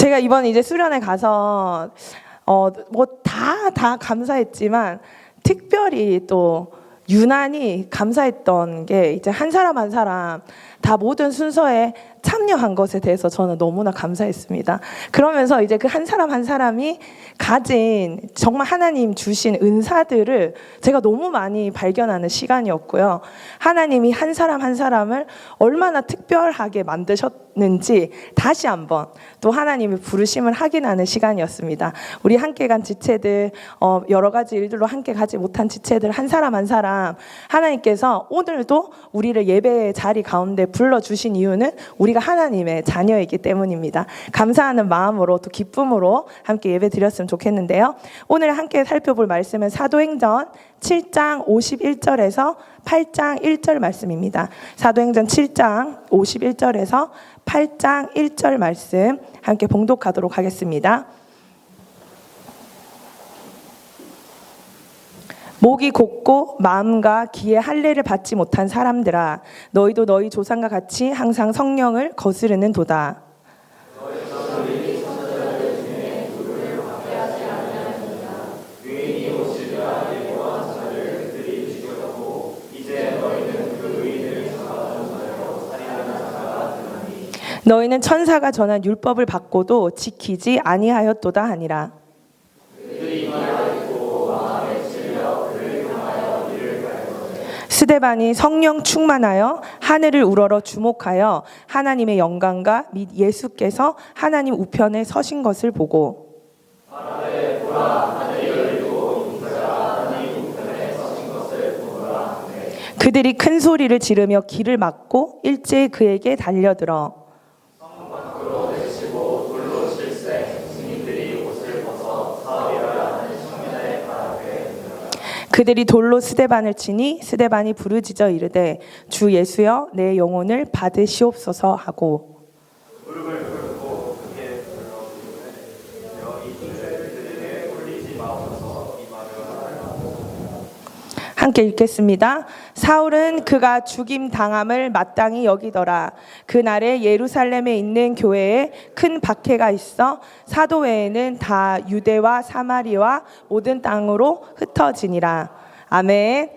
제가 이번 이제 수련회 가서 뭐 다 감사했지만 특별히 또 유난히 감사했던 게 이제 한 사람 한 사람 다 모든 순서에 참여한 것에 대해서 저는 너무나 감사했습니다. 그러면서 이제 그 한 사람 한 사람이 가진 정말 하나님 주신 은사들을 제가 너무 많이 발견하는 시간이었고요. 하나님이 한 사람 한 사람을 얼마나 특별하게 만드셨는지 다시 한번 또 하나님의 부르심을 확인하는 시간이었습니다. 우리 함께 간 지체들, 여러 가지 일들로 함께 가지 못한 지체들 한 사람 한 사람 하나님께서 오늘도 우리를 예배의 자리 가운데 불러주신 이유는 우리가 하나님의 자녀이기 때문입니다. 감사하는 마음으로 또 기쁨으로 함께 예배 드렸으면 좋겠는데요. 오늘 함께 살펴볼 말씀은 사도행전 7장 51절에서 8장 1절 말씀입니다. 사도행전 7장 51절에서 8장 1절 말씀 함께 봉독하도록 하겠습니다. 목이 곧고 마음과 귀에 할례를 받지 못한 사람들아, 너희도 너희 조상과 같이 항상 성령을 거스르는 도다. 너희는 천사가 전한 율법을 받고도 지키지 아니하였도다 하니라. 스데반이 성령 충만하여 하늘을 우러러 주목하여 하나님의 영광과 및 예수께서 하나님 우편에 서신 것을 보고 그들이 큰 소리를 지르며 길을 막고 일제히 그에게 달려들어 그들이 돌로 스데반을 치니 스데반이 부르짖어 이르되 주 예수여 내 영혼을 받으시옵소서 하고 함께 읽겠습니다. 사울은 그가 죽임 당함을 마땅히 여기더라. 그날에 예루살렘에 있는 교회에 큰 박해가 있어 사도 외에는 다 유대와 사마리와 모든 땅으로 흩어지니라. 아멘.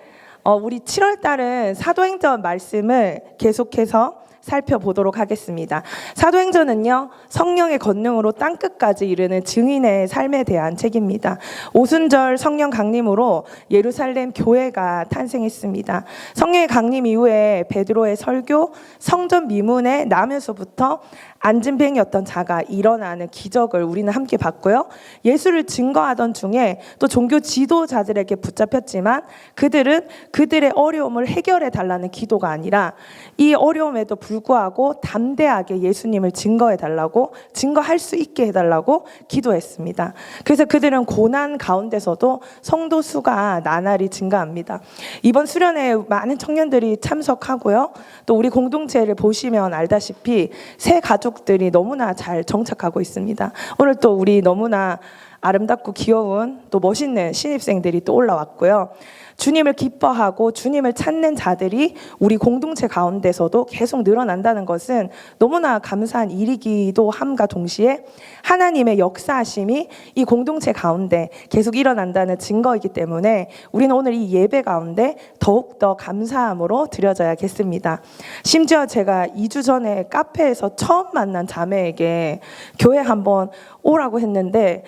우리 7월 달은 사도행전 말씀을 계속해서 살펴보도록 하겠습니다. 사도행전은요, 성령의 권능으로 땅끝까지 이르는 증인의 삶에 대한 책입니다. 오순절 성령 강림으로 예루살렘 교회가 탄생했습니다. 성령의 강림 이후에 베드로의 설교, 성전 미문에 나면서부터 안진뱅이였던 자가 일어나는 기적을 우리는 함께 봤고요. 예수를 증거하던 중에 또 종교 지도자들에게 붙잡혔지만 그들은 그들의 어려움을 해결해 달라는 기도가 아니라 이 어려움에도 불구하고 담대하게 예수님을 증거해 달라고, 증거할 수 있게 해달라고 기도했습니다. 그래서 그들은 고난 가운데서도 성도 수가 나날이 증가합니다. 이번 수련회에 많은 청년들이 참석하고요. 또 우리 공동체를 보시면 알다시피 새 가족들이 너무나 잘 정착하고 있습니다. 오늘 또 우리 너무나 아름답고 귀여운 또 멋있는 신입생들이 또 올라왔고요. 주님을 기뻐하고 주님을 찾는 자들이 우리 공동체 가운데서도 계속 늘어난다는 것은 너무나 감사한 일이기도 함과 동시에 하나님의 역사하심이 이 공동체 가운데 계속 일어난다는 증거이기 때문에 우리는 오늘 이 예배 가운데 더욱더 감사함으로 드려져야겠습니다. 심지어 제가 2주 전에 카페에서 처음 만난 자매에게 교회 한번 오라고 했는데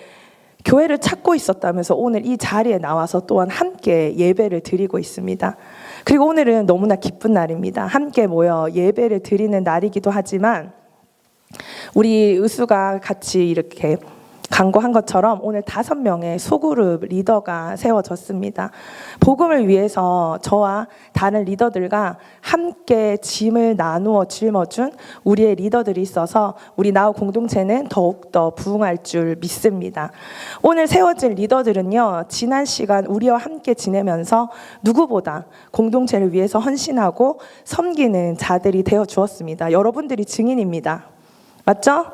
교회를 찾고 있었다면서 오늘 이 자리에 나와서 또한 함께 예배를 드리고 있습니다. 그리고 오늘은 너무나 기쁜 날입니다. 함께 모여 예배를 드리는 날이기도 하지만 우리 의수가 같이 이렇게 강구한 것처럼 오늘 5명의 소그룹 리더가 세워졌습니다. 복음을 위해서 저와 다른 리더들과 함께 짐을 나누어 짊어준 우리의 리더들이 있어서 우리 나우 공동체는 더욱더 부흥할 줄 믿습니다. 오늘 세워질 리더들은요, 지난 시간 우리와 함께 지내면서 누구보다 공동체를 위해서 헌신하고 섬기는 자들이 되어 주었습니다. 여러분들이 증인입니다. 맞죠?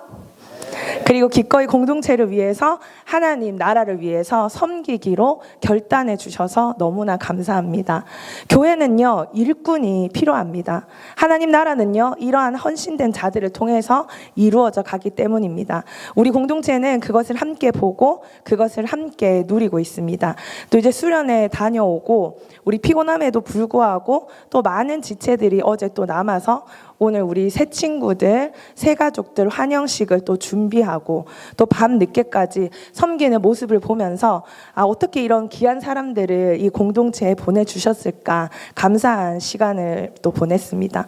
그리고 기꺼이 공동체를 위해서 하나님 나라를 위해서 섬기기로 결단해 주셔서 너무나 감사합니다. 교회는요, 일꾼이 필요합니다. 하나님 나라는요, 이러한 헌신된 자들을 통해서 이루어져 가기 때문입니다. 우리 공동체는 그것을 함께 보고 그것을 함께 누리고 있습니다. 또 이제 수련회 다녀오고 우리 피곤함에도 불구하고 또 많은 지체들이 어제 또 남아서 오늘 우리 새 친구들, 새 가족들 환영식을 또 준비하고 또 밤 늦게까지 섬기는 모습을 보면서 어떻게 이런 귀한 사람들을 이 공동체에 보내주셨을까 감사한 시간을 또 보냈습니다.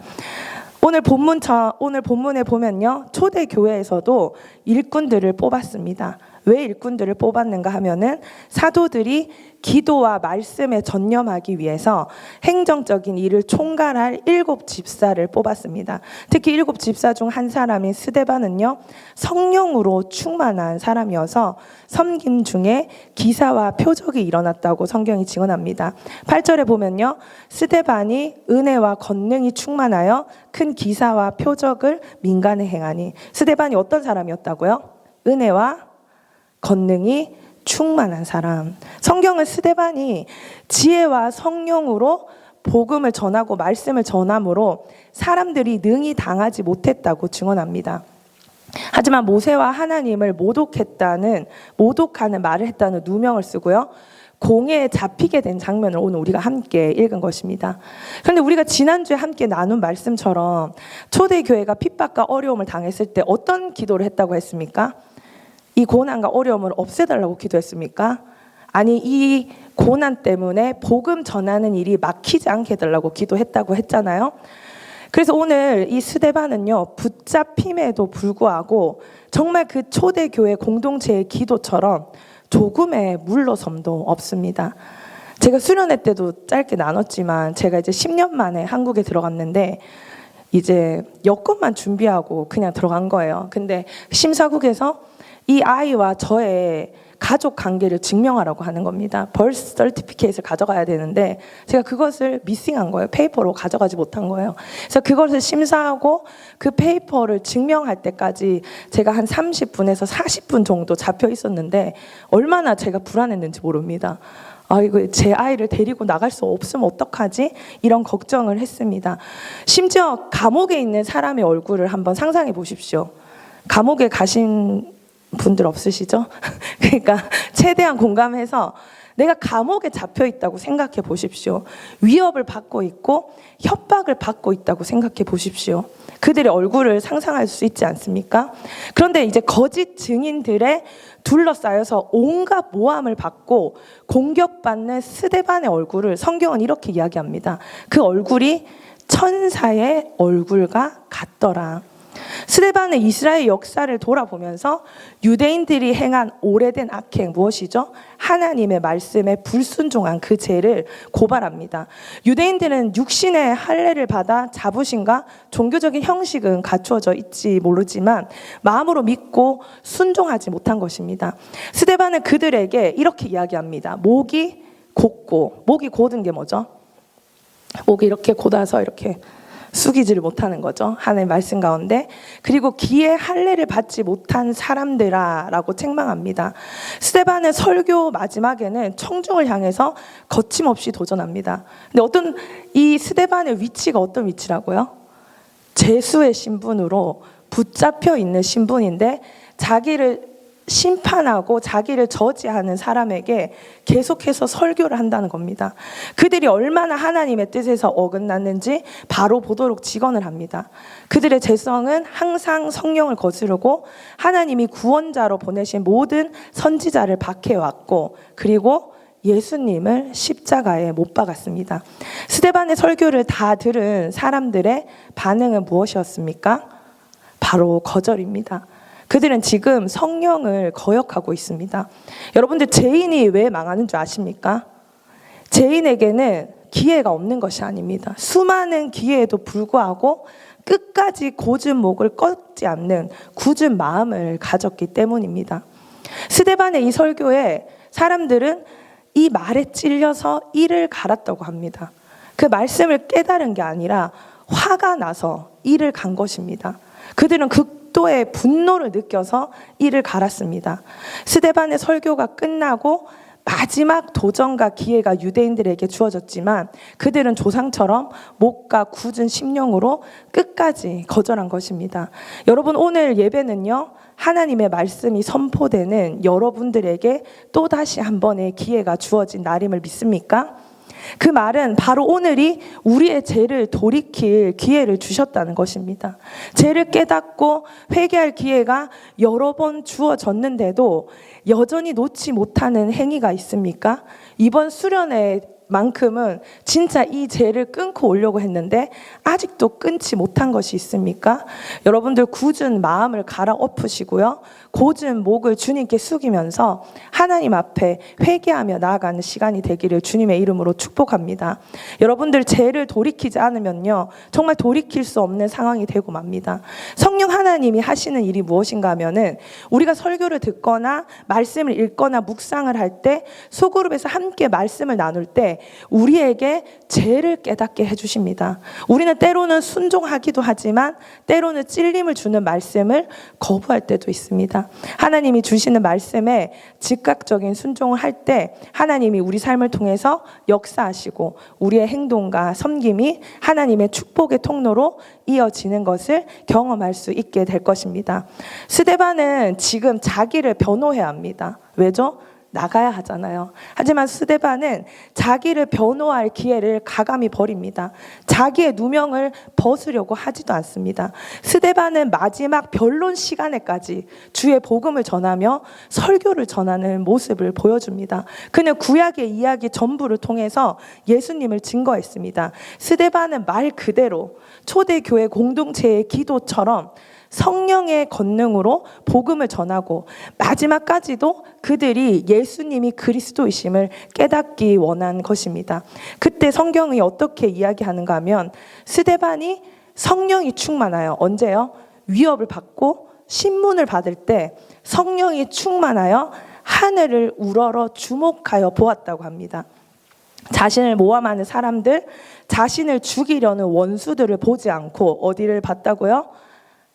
오늘 본문에 보면요, 초대교회에서도 일꾼들을 뽑았습니다. 왜 일꾼들을 뽑았는가 하면은 사도들이 기도와 말씀에 전념하기 위해서 행정적인 일을 총괄할 7 집사를 뽑았습니다. 특히 7 집사 중 한 사람인 스데반은요, 성령으로 충만한 사람이어서 섬김 중에 기사와 표적이 일어났다고 성경이 증언합니다. 8절에 보면요, 스데반이 은혜와 권능이 충만하여 큰 기사와 표적을 민간에 행하니. 스데반이 어떤 사람이었다고요? 은혜와 권능이 충만한 사람. 성경은 스데반이 지혜와 성령으로 복음을 전하고 말씀을 전함으로 사람들이 능히 당하지 못했다고 증언합니다. 하지만 모세와 하나님을 모독하는 말을 했다는 누명을 쓰고요, 공회에 잡히게 된 장면을 오늘 우리가 함께 읽은 것입니다. 그런데 우리가 지난주에 함께 나눈 말씀처럼 초대교회가 핍박과 어려움을 당했을 때 어떤 기도를 했다고 했습니까? 이 고난과 어려움을 없애달라고 기도했습니까? 아니, 이 고난 때문에 복음 전하는 일이 막히지 않게 해달라고 기도했다고 했잖아요. 그래서 오늘 이 스데반은요, 붙잡힘에도 불구하고 정말 그 초대교회 공동체의 기도처럼 조금의 물러섬도 없습니다. 제가 수련회 때도 짧게 나눴지만 제가 이제 10년 만에 한국에 들어갔는데 이제 여권만 준비하고 그냥 들어간 거예요. 근데 심사국에서 이 아이와 저의 가족 관계를 증명하라고 하는 겁니다. birth certificate을 가져가야 되는데 제가 그것을 미싱한 거예요. 페이퍼로 가져가지 못한 거예요. 그래서 그것을 심사하고 그 페이퍼를 증명할 때까지 제가 한 30분에서 40분 정도 잡혀 있었는데 얼마나 제가 불안했는지 모릅니다. 이거 제 아이를 데리고 나갈 수 없으면 어떡하지? 이런 걱정을 했습니다. 심지어 감옥에 있는 사람의 얼굴을 한번 상상해 보십시오. 감옥에 가신 분들 없으시죠? 그러니까 최대한 공감해서 내가 감옥에 잡혀 있다고 생각해 보십시오. 위협을 받고 있고 협박을 받고 있다고 생각해 보십시오. 그들의 얼굴을 상상할 수 있지 않습니까? 그런데 이제 거짓 증인들의 둘러싸여서 온갖 모함을 받고 공격받는 스데반의 얼굴을 성경은 이렇게 이야기합니다. 그 얼굴이 천사의 얼굴과 같더라. 스데반은 이스라엘 역사를 돌아보면서 유대인들이 행한 오래된 악행 무엇이죠? 하나님의 말씀에 불순종한 그 죄를 고발합니다. 유대인들은 육신의 할례를 받아 자부심과 종교적인 형식은 갖추어져 있지 모르지만 마음으로 믿고 순종하지 못한 것입니다. 스데반은 그들에게 이렇게 이야기합니다. 목이 곧고, 목이 곧은 게 뭐죠? 목이 이렇게 곧아서 이렇게 숙이지를 못하는 거죠. 하나님의 말씀 가운데. 그리고 기의 할례를 받지 못한 사람들아 라고 책망합니다. 스데반의 설교 마지막에는 청중을 향해서 거침없이 도전합니다. 근데 이 스데반의 위치가 어떤 위치라고요? 죄수의 신분으로 붙잡혀 있는 신분인데 자기를 심판하고 자기를 저지하는 사람에게 계속해서 설교를 한다는 겁니다. 그들이 얼마나 하나님의 뜻에서 어긋났는지 바로 보도록 직언을 합니다. 그들의 죄성은 항상 성령을 거스르고 하나님이 구원자로 보내신 모든 선지자를 박해왔고 그리고 예수님을 십자가에 못 박았습니다. 스데반의 설교를 다 들은 사람들의 반응은 무엇이었습니까? 바로 거절입니다. 그들은 지금 성령을 거역하고 있습니다. 여러분들, 죄인이 왜 망하는 줄 아십니까? 죄인에게는 기회가 없는 것이 아닙니다. 수많은 기회에도 불구하고 끝까지 고준 목을 꺾지 않는 굳은 마음을 가졌기 때문입니다. 스데반의 이 설교에 사람들은 이 말에 찔려서 이를 갈았다고 합니다. 그 말씀을 깨달은 게 아니라 화가 나서 이를 간 것입니다. 그들은 극도의 분노를 느껴서 이를 갈았습니다. 스데반의 설교가 끝나고 마지막 도전과 기회가 유대인들에게 주어졌지만 그들은 조상처럼 목과 굳은 심령으로 끝까지 거절한 것입니다. 여러분, 오늘 예배는요, 하나님의 말씀이 선포되는 여러분들에게 또다시 한 번의 기회가 주어진 날임을 믿습니까? 그 말은 바로 오늘이 우리의 죄를 돌이킬 기회를 주셨다는 것입니다. 죄를 깨닫고 회개할 기회가 여러 번 주어졌는데도 여전히 놓지 못하는 행위가 있습니까? 이번 수련회 만큼은 진짜 이 죄를 끊고 오려고 했는데 아직도 끊지 못한 것이 있습니까? 여러분들 굳은 마음을 갈아엎으시고요, 고진 목을 주님께 숙이면서 하나님 앞에 회개하며 나아가는 시간이 되기를 주님의 이름으로 축복합니다. 여러분들 죄를 돌이키지 않으면요, 정말 돌이킬 수 없는 상황이 되고 맙니다. 성령 하나님이 하시는 일이 무엇인가 하면은 우리가 설교를 듣거나 말씀을 읽거나 묵상을 할 때 소그룹에서 함께 말씀을 나눌 때 우리에게 죄를 깨닫게 해주십니다. 우리는 때로는 순종하기도 하지만 때로는 찔림을 주는 말씀을 거부할 때도 있습니다. 하나님이 주시는 말씀에 즉각적인 순종을 할 때 하나님이 우리 삶을 통해서 역사하시고 우리의 행동과 섬김이 하나님의 축복의 통로로 이어지는 것을 경험할 수 있게 될 것입니다. 스데반은 지금 자기를 변호해야 합니다. 왜죠? 나가야 하잖아요. 하지만 스데반은 자기를 변호할 기회를 가감히 버립니다. 자기의 누명을 벗으려고 하지도 않습니다. 스데반은 마지막 변론 시간에까지 주의 복음을 전하며 설교를 전하는 모습을 보여줍니다. 그는 구약의 이야기 전부를 통해서 예수님을 증거했습니다. 스데반은 말 그대로 초대교회 공동체의 기도처럼 성령의 권능으로 복음을 전하고 마지막까지도 그들이 예수님이 그리스도이심을 깨닫기 원한 것입니다. 그때 성경이 어떻게 이야기하는가 하면 스데반이 성령이 충만하여, 언제요? 위협을 받고 신문을 받을 때 성령이 충만하여 하늘을 우러러 주목하여 보았다고 합니다. 자신을 모함하는 사람들, 자신을 죽이려는 원수들을 보지 않고 어디를 봤다고요?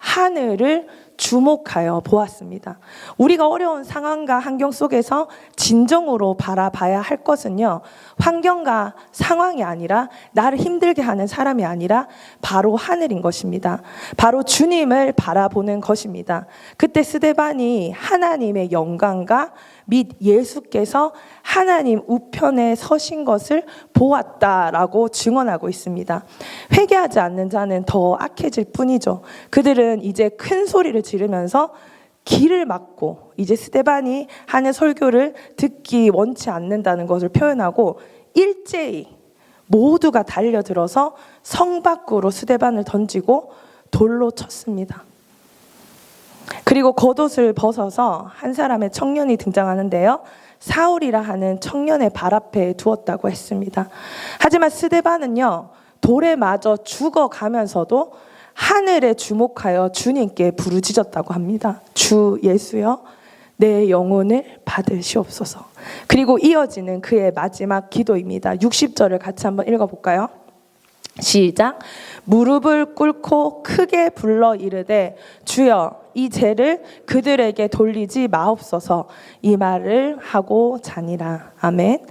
하늘을 주목하여 보았습니다. 우리가 어려운 상황과 환경 속에서 진정으로 바라봐야 할 것은요, 환경과 상황이 아니라 나를 힘들게 하는 사람이 아니라 바로 하늘인 것입니다. 바로 주님을 바라보는 것입니다. 그때 스데반이 하나님의 영광과 및 예수께서 하나님 우편에 서신 것을 보았다라고 증언하고 있습니다. 회개하지 않는 자는 더 악해질 뿐이죠. 그들은 이제 큰 소리를 지르면서 길을 막고 이제 스데반이 하는 설교를 듣기 원치 않는다는 것을 표현하고 일제히 모두가 달려들어서 성 밖으로 스데반을 던지고 돌로 쳤습니다. 그리고 겉옷을 벗어서 한 사람의 청년이 등장하는데요, 사울이라 하는 청년의 발 앞에 두었다고 했습니다. 하지만 스데반은요, 돌에 맞아 죽어가면서도 하늘에 주목하여 주님께 부르짖었다고 합니다. 주 예수여, 내 영혼을 받으시옵소서. 그리고 이어지는 그의 마지막 기도입니다. 60절을 같이 한번 읽어볼까요? 시작. 무릎을 꿇고 크게 불러 이르되 주여, 이 죄를 그들에게 돌리지 마옵소서. 이 말을 하고 자니라. 아멘.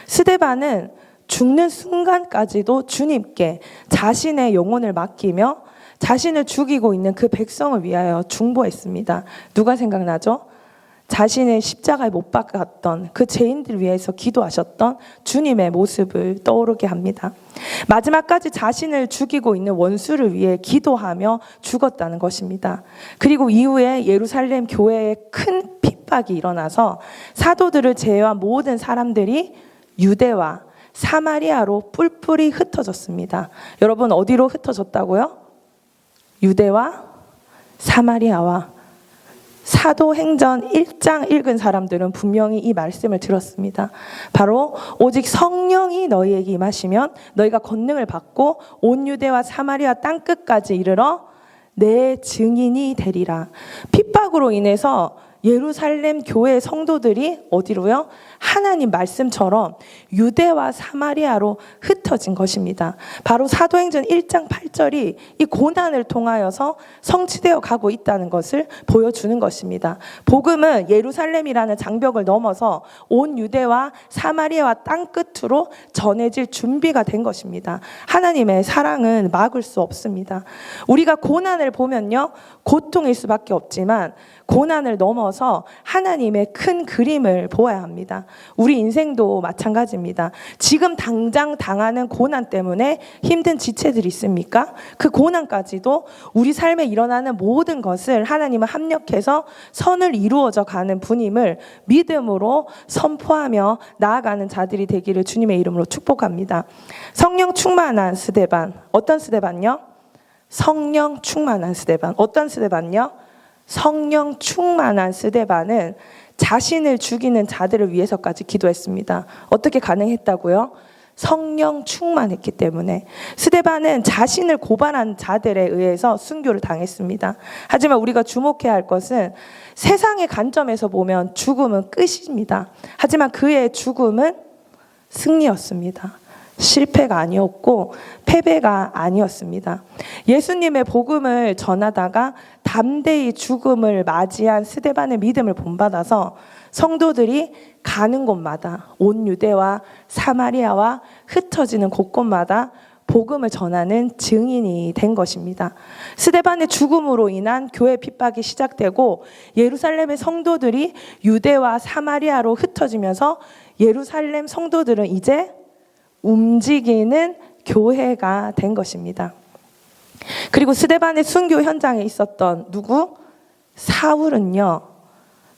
스데반은 죽는 순간까지도 주님께 자신의 영혼을 맡기며 자신을 죽이고 있는 그 백성을 위하여 중보했습니다. 누가 생각나죠? 자신의 십자가에 못 박았던 그 죄인들 위해서 기도하셨던 주님의 모습을 떠오르게 합니다. 마지막까지 자신을 죽이고 있는 원수를 위해 기도하며 죽었다는 것입니다. 그리고 이후에 예루살렘 교회에 큰 핍박이 일어나서 사도들을 제외한 모든 사람들이 유대와 사마리아로 뿔뿔이 흩어졌습니다. 여러분, 어디로 흩어졌다고요? 유대와 사마리아와. 사도행전 1장 읽은 사람들은 분명히 이 말씀을 들었습니다. 바로 오직 성령이 너희에게 임하시면 너희가 권능을 받고 온 유대와 사마리아 땅끝까지 이르러 내 증인이 되리라. 핍박으로 인해서 예루살렘 교회 성도들이 어디로요? 하나님 말씀처럼 유대와 사마리아로 흩어진 것입니다. 바로 사도행전 1장 8절이 이 고난을 통하여서 성취되어 가고 있다는 것을 보여주는 것입니다. 복음은 예루살렘이라는 장벽을 넘어서 온 유대와 사마리아와 땅끝으로 전해질 준비가 된 것입니다. 하나님의 사랑은 막을 수 없습니다. 우리가 고난을 보면요, 고통일 수밖에 없지만 고난을 넘어서 하나님의 큰 그림을 보아야 합니다. 우리 인생도 마찬가지입니다. 지금 당장 당하는 고난 때문에 힘든 지체들이 있습니까? 그 고난까지도 우리 삶에 일어나는 모든 것을 하나님은 합력해서 선을 이루어져 가는 분임을 믿음으로 선포하며 나아가는 자들이 되기를 주님의 이름으로 축복합니다. 성령 충만한 스데반. 어떤 스데반요? 성령 충만한 스데반. 어떤 스데반요? 성령 충만한 스데반은 자신을 죽이는 자들을 위해서까지 기도했습니다. 어떻게 가능했다고요? 성령 충만했기 때문에. 스데반은 자신을 고발한 자들에 의해서 순교를 당했습니다. 하지만 우리가 주목해야 할 것은 세상의 관점에서 보면 죽음은 끝입니다. 하지만 그의 죽음은 승리였습니다. 실패가 아니었고 패배가 아니었습니다. 예수님의 복음을 전하다가 담대히 죽음을 맞이한 스데반의 믿음을 본받아서 성도들이 가는 곳마다 온 유대와 사마리아와 흩어지는 곳곳마다 복음을 전하는 증인이 된 것입니다. 스데반의 죽음으로 인한 교회 핍박이 시작되고 예루살렘의 성도들이 유대와 사마리아로 흩어지면서 예루살렘 성도들은 이제 움직이는 교회가 된 것입니다. 그리고 스데반의 순교 현장에 있었던 누구? 사울은요,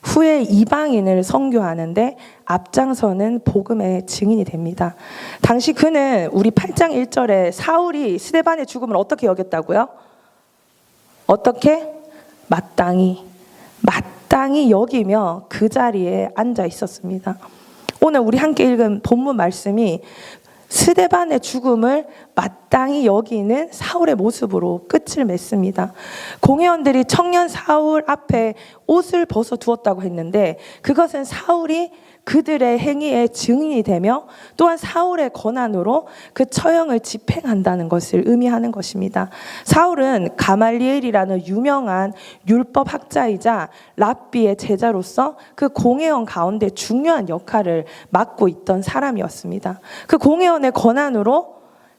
후에 이방인을 선교하는데 앞장서는 복음의 증인이 됩니다. 당시 그는 우리 8장 1절에 사울이 스데반의 죽음을 어떻게 여겼다고요? 어떻게? 마땅히 여기며 그 자리에 앉아 있었습니다. 오늘 우리 함께 읽은 본문 말씀이 스데반의 죽음을 마땅히 여기는 사울의 모습으로 끝을 맺습니다. 공회원들이 청년 사울 앞에 옷을 벗어 두었다고 했는데 그것은 사울이 그들의 행위의 증인이 되며 또한 사울의 권한으로 그 처형을 집행한다는 것을 의미하는 것입니다. 사울은 가말리엘이라는 유명한 율법학자이자 랍비의 제자로서 그 공회원 가운데 중요한 역할을 맡고 있던 사람이었습니다. 그 공회원의 권한으로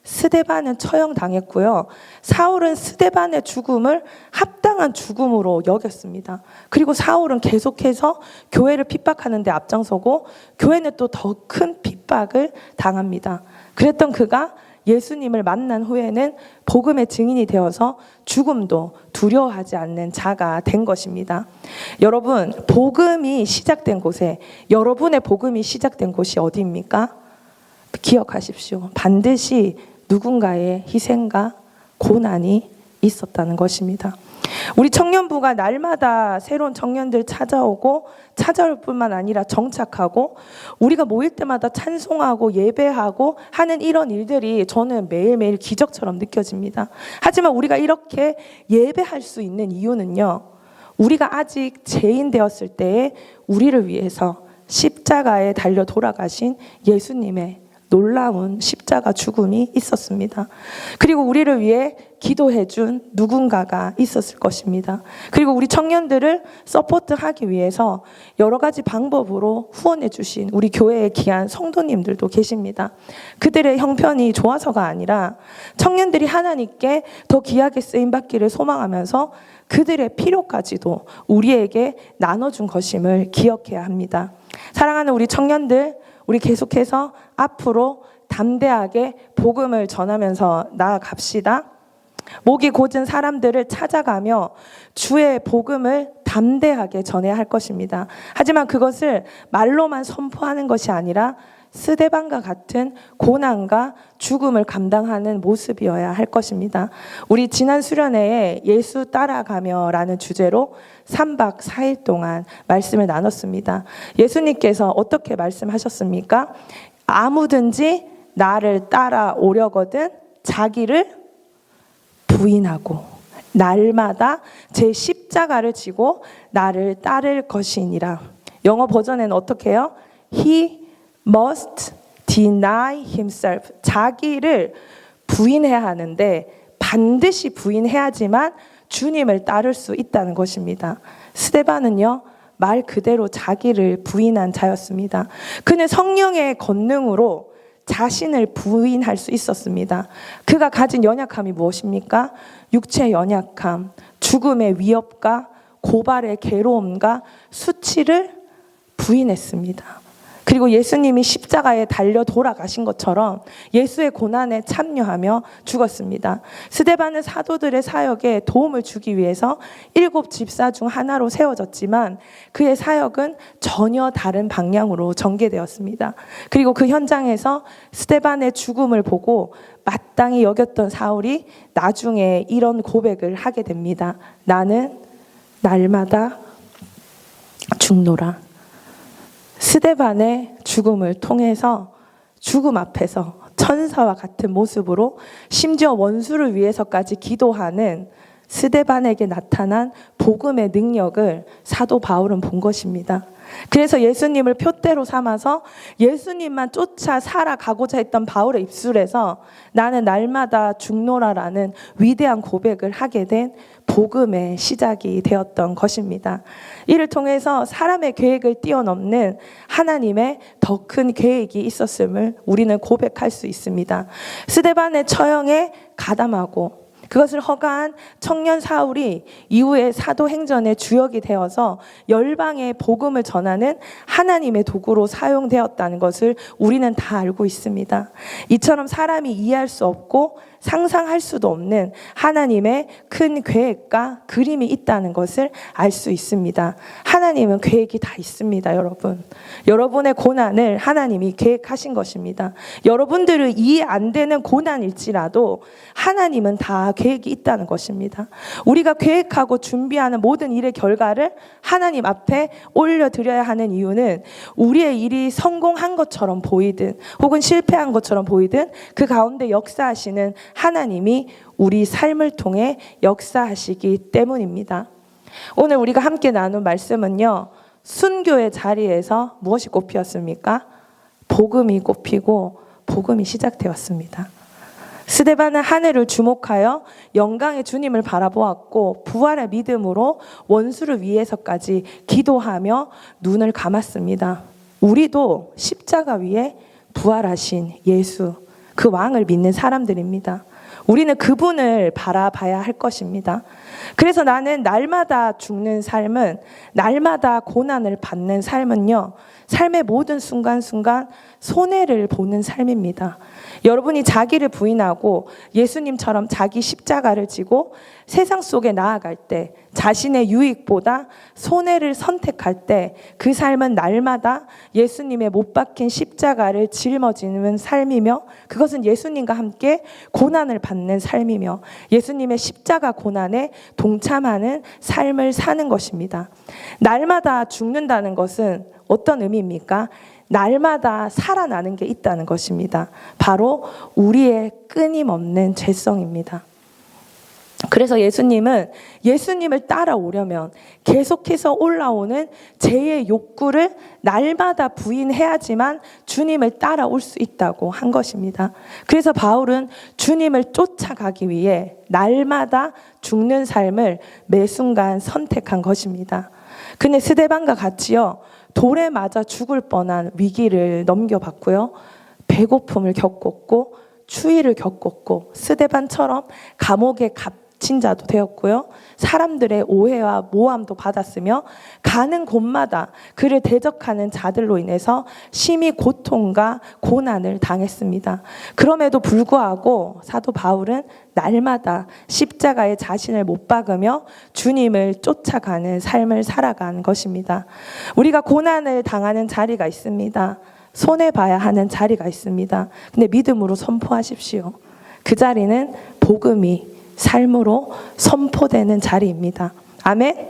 스데반은 처형당했고요. 사울은 스데반의 죽음을 합당한 죽음으로 여겼습니다. 그리고 사울은 계속해서 교회를 핍박하는 데 앞장서고 교회는 또 더 큰 핍박을 당합니다. 그랬던 그가 예수님을 만난 후에는 복음의 증인이 되어서 죽음도 두려워하지 않는 자가 된 것입니다. 여러분, 복음이 시작된 곳에, 여러분의 복음이 시작된 곳이 어디입니까? 기억하십시오. 반드시 누군가의 희생과 고난이 있었다는 것입니다. 우리 청년부가 날마다 새로운 청년들 찾아오고 찾아올 뿐만 아니라 정착하고 우리가 모일 때마다 찬송하고 예배하고 하는 이런 일들이 저는 매일매일 기적처럼 느껴집니다. 하지만 우리가 이렇게 예배할 수 있는 이유는요, 우리가 아직 죄인 되었을 때에 우리를 위해서 십자가에 달려 돌아가신 예수님의 놀라운 십자가 죽음이 있었습니다. 그리고 우리를 위해 기도해준 누군가가 있었을 것입니다. 그리고 우리 청년들을 서포트하기 위해서 여러 가지 방법으로 후원해 주신 우리 교회의 귀한 성도님들도 계십니다. 그들의 형편이 좋아서가 아니라 청년들이 하나님께 더 귀하게 쓰임받기를 소망하면서 그들의 필요까지도 우리에게 나눠준 것임을 기억해야 합니다. 사랑하는 우리 청년들, 우리 계속해서 앞으로 담대하게 복음을 전하면서 나아갑시다. 목이 곧은 사람들을 찾아가며 주의 복음을 담대하게 전해야 할 것입니다. 하지만 그것을 말로만 선포하는 것이 아니라 스데반과 같은 고난과 죽음을 감당하는 모습이어야 할 것입니다. 우리 지난 수련회에 예수 따라가며라는 주제로 3박 4일 동안 말씀을 나눴습니다. 예수님께서 어떻게 말씀하셨습니까? 아무든지 나를 따라오려거든 자기를 부인하고 날마다 제10 십자가를 지고 나를 따를 것이니라. 영어 버전에는 어떻게 해요? He must deny himself. 자기를 부인해야 하는데 반드시 부인해야지만 주님을 따를 수 있다는 것입니다. 스데반은요, 말 그대로 자기를 부인한 자였습니다. 그는 성령의 권능으로 자신을 부인할 수 있었습니다. 그가 가진 연약함이 무엇입니까? 육체의 연약함, 죽음의 위협과 고발의 괴로움과 수치를 부인했습니다. 그리고 예수님이 십자가에 달려 돌아가신 것처럼 예수의 고난에 참여하며 죽었습니다. 스데반은 사도들의 사역에 도움을 주기 위해서 7 집사 중 하나로 세워졌지만 그의 사역은 전혀 다른 방향으로 전개되었습니다. 그리고 그 현장에서 스데반의 죽음을 보고 마땅히 여겼던 사울이 나중에 이런 고백을 하게 됩니다. 나는 날마다 죽노라. 스데반의 죽음을 통해서 죽음 앞에서 천사와 같은 모습으로 심지어 원수를 위해서까지 기도하는 스데반에게 나타난 복음의 능력을 사도 바울은 본 것입니다. 그래서 예수님을 표대로 삼아서 예수님만 쫓아 살아가고자 했던 바울의 입술에서 나는 날마다 죽노라라는 위대한 고백을 하게 된 복음의 시작이 되었던 것입니다. 이를 통해서 사람의 계획을 뛰어넘는 하나님의 더 큰 계획이 있었음을 우리는 고백할 수 있습니다. 스데반의 처형에 가담하고 그것을 허가한 청년 사울이 이후에 사도행전의 주역이 되어서 열방에 복음을 전하는 하나님의 도구로 사용되었다는 것을 우리는 다 알고 있습니다. 이처럼 사람이 이해할 수 없고 상상할 수도 없는 하나님의 큰 계획과 그림이 있다는 것을 알 수 있습니다. 하나님은 계획이 다 있습니다, 여러분. 여러분의 고난을 하나님이 계획하신 것입니다. 여러분들은 이해 안 되는 고난일지라도 하나님은 다 계획이 있다는 것입니다. 우리가 계획하고 준비하는 모든 일의 결과를 하나님 앞에 올려드려야 하는 이유는 우리의 일이 성공한 것처럼 보이든 혹은 실패한 것처럼 보이든 그 가운데 역사하시는 하나님이 우리 삶을 통해 역사하시기 때문입니다. 오늘 우리가 함께 나눈 말씀은요, 순교의 자리에서 무엇이 꽃피었습니까? 복음이 꽃피고 복음이 시작되었습니다. 스데반은 하늘을 주목하여 영광의 주님을 바라보았고 부활의 믿음으로 원수를 위해서까지 기도하며 눈을 감았습니다. 우리도 십자가 위에 부활하신 예수, 그 왕을 믿는 사람들입니다. 우리는 그분을 바라봐야 할 것입니다. 그래서 나는 날마다 죽는 삶은, 날마다 고난을 받는 삶은요, 삶의 모든 순간순간 손해를 보는 삶입니다. 여러분이 자기를 부인하고 예수님처럼 자기 십자가를 지고 세상 속에 나아갈 때, 자신의 유익보다 손해를 선택할 때 그 삶은 날마다 예수님의 못 박힌 십자가를 짊어지는 삶이며, 그것은 예수님과 함께 고난을 받는 삶이며 예수님의 십자가 고난에 동참하는 삶을 사는 것입니다. 날마다 죽는다는 것은 어떤 의미입니까? 날마다 살아나는 게 있다는 것입니다. 바로 우리의 끊임없는 죄성입니다. 그래서 예수님은 예수님을 따라오려면 계속해서 올라오는 죄의 욕구를 날마다 부인해야지만 주님을 따라올 수 있다고 한 것입니다. 그래서 바울은 주님을 쫓아가기 위해 날마다 죽는 삶을 매 순간 선택한 것입니다. 그는 스데반과 같이요, 돌에 맞아 죽을 뻔한 위기를 넘겨봤고요, 배고픔을 겪었고 추위를 겪었고 스데반처럼 감옥에 갇힌 자도 되었고요, 사람들의 오해와 모함도 받았으며 가는 곳마다 그를 대적하는 자들로 인해서 심히 고통과 고난을 당했습니다. 그럼에도 불구하고 사도 바울은 날마다 십자가에 자신을 못 박으며 주님을 쫓아가는 삶을 살아간 것입니다. 우리가 고난을 당하는 자리가 있습니다. 손해봐야 하는 자리가 있습니다. 근데 믿음으로 선포하십시오. 그 자리는 복음이 삶으로 선포되는 자리입니다. 아멘.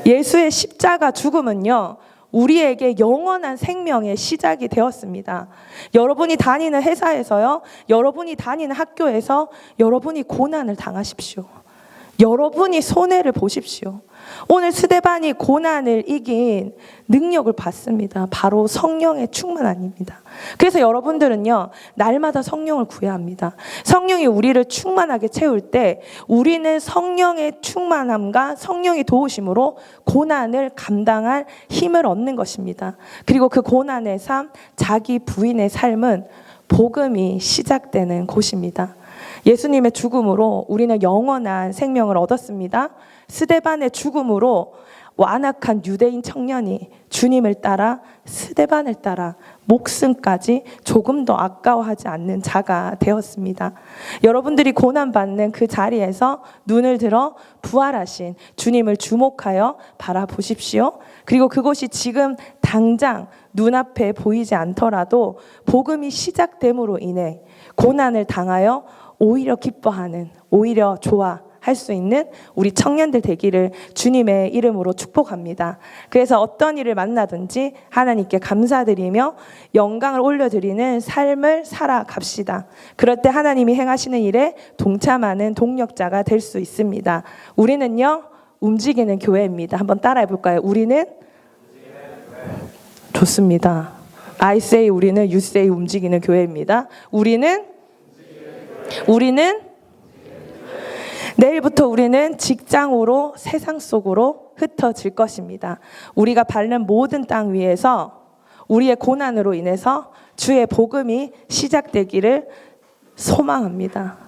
예수의 십자가 죽음은요, 우리에게 영원한 생명의 시작이 되었습니다. 여러분이 다니는 회사에서요, 여러분이 다니는 학교에서 여러분이 고난을 당하십시오. 여러분이 손해를 보십시오. 오늘 스데반이 고난을 이긴 능력을 받습니다. 바로 성령의 충만함입니다. 그래서 여러분들은요, 날마다 성령을 구해야 합니다. 성령이 우리를 충만하게 채울 때 우리는 성령의 충만함과 성령의 도우심으로 고난을 감당할 힘을 얻는 것입니다. 그리고 그 고난의 삶, 자기 부인의 삶은 복음이 시작되는 곳입니다. 예수님의 죽음으로 우리는 영원한 생명을 얻었습니다. 스데반의 죽음으로 완악한 유대인 청년이 주님을 따라 스데반을 따라 목숨까지 조금 더 아까워하지 않는 자가 되었습니다. 여러분들이 고난받는 그 자리에서 눈을 들어 부활하신 주님을 주목하여 바라보십시오. 그리고 그것이 지금 당장 눈앞에 보이지 않더라도 복음이 시작됨으로 인해 고난을 당하여 오히려 기뻐하는, 오히려 좋아할 수 있는 우리 청년들 되기를 주님의 이름으로 축복합니다. 그래서 어떤 일을 만나든지 하나님께 감사드리며 영광을 올려드리는 삶을 살아갑시다. 그럴 때 하나님이 행하시는 일에 동참하는 동력자가 될 수 있습니다. 우리는요, 움직이는 교회입니다. 한번 따라해 볼까요? 우리는? 좋습니다. I say 우리는, you say 움직이는 교회입니다. 우리는 내일부터 우리는 직장으로 세상 속으로 흩어질 것입니다. 우리가 밟는 모든 땅 위에서 우리의 고난으로 인해서 주의 복음이 시작되기를 소망합니다.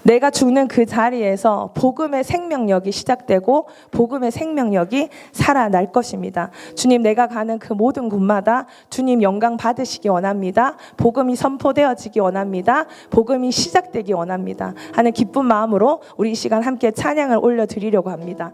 내가 죽는 그 자리에서 복음의 생명력이 시작되고 복음의 생명력이 살아날 것입니다. 주님, 내가 가는 그 모든 곳마다 주님 영광 받으시기 원합니다. 복음이 선포되어지기 원합니다. 복음이 시작되기 원합니다 하는 기쁜 마음으로 우리 이 시간 함께 찬양을 올려드리려고 합니다.